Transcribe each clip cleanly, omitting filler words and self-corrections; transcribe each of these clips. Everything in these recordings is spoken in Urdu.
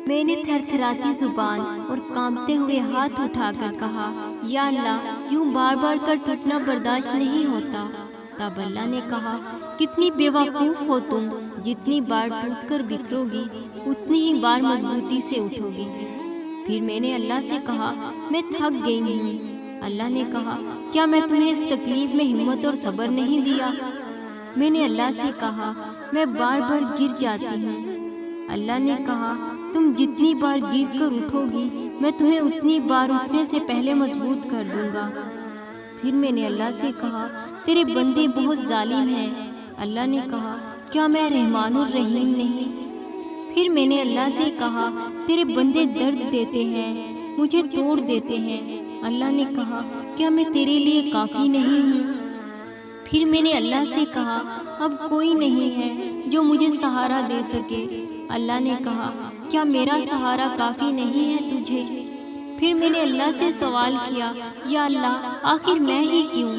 میں نے تھر تھراتی زبان اور کانپتے ہوئے ہاتھ اٹھا کر کہا، یا اللہ، یوں بار بار کر ٹوٹنا برداشت نہیں ہوتا۔ تب اللہ نے کہا، کتنی بے وقوف ہو تم، جتنی بار ٹوٹ کر بکھرو گی اتنی ہی بار مضبوطی سے اٹھو گی۔ پھر میں نے اللہ سے کہا، میں تھک گئی ہوں۔ اللہ نے کہا، کیا میں تمہیں اس تکلیف میں ہمت اور صبر نہیں دیا؟ میں نے اللہ سے کہا، میں بار بار گر جاتی ہوں۔ اللہ نے کہا، تم جتنی بار گر کر اٹھو گی میں تمہیں اتنی بار اٹھنے سے پہلے مضبوط کر دوں گا۔ پھر میں نے اللہ سے کہا، تیرے بندے بہت ظالم ہیں۔ اللہ نے کہا، کیا میں رحمان الرحیم نہیں؟ پھر میں نے اللہ سے کہا، تیرے بندے درد دیتے ہیں، مجھے توڑ دیتے ہیں۔ اللہ نے کہا، کیا میں تیرے لیے کافی نہیں ہوں؟ پھر میں نے اللہ سے کہا، اب کوئی نہیں ہے جو مجھے سہارا دے سکے۔ اللہ نے کہا، کیا میرا سہارا کافی نہیں ہے تجھے؟ پھر میں نے اللہ سے سوال کیا، یا اللہ، آخر میں ہی کیوں؟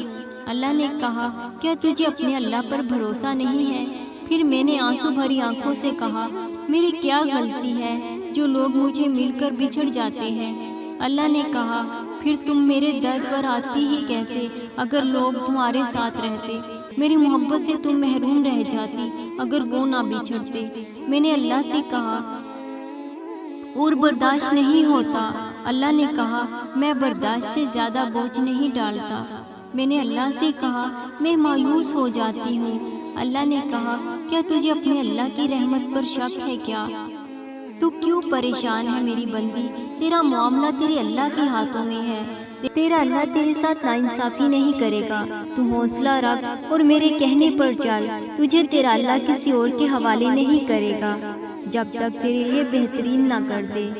اللہ نے کہا، کیا تجھے اپنے اللہ پر بھروسہ نہیں ہے؟ پھر میں نے آنسو بھری آنکھوں سے کہا، میری کیا غلطی ہے جو لوگ مجھے مل کر بچھڑ جاتے ہیں؟ اللہ نے کہا، پھر تم میرے درد پر آتی ہی کیسے اگر لوگ تمہارے ساتھ رہتے؟ میری محبت سے تم محروم رہ جاتی اگر وہ نہ بچھڑتے۔ میں نے اللہ سے کہا، اور برداشت نہیں ہوتا۔ اللہ نے کہا، میں برداشت سے زیادہ بوجھ نہیں ڈالتا۔ میں نے اللہ سے کہا، میں مایوس ہو جاتی ہوں۔ اللہ نے کہا، کیا تجھے اپنے اللہ کی رحمت پر شک ہے کیا؟ تو کیوں پریشان ہے میری بندی؟ تیرا معاملہ تیرے اللہ کے ہاتھوں میں ہے۔ تیرا اللہ تیرے ساتھ ناانصافی نہیں کرے گا۔ تو حوصلہ رکھ اور میرے کہنے پر چل۔ تجھے تیرا اللہ کسی اور کے حوالے نہیں کرے گا جب تک تیرے لیے بہترین نہ کر دے۔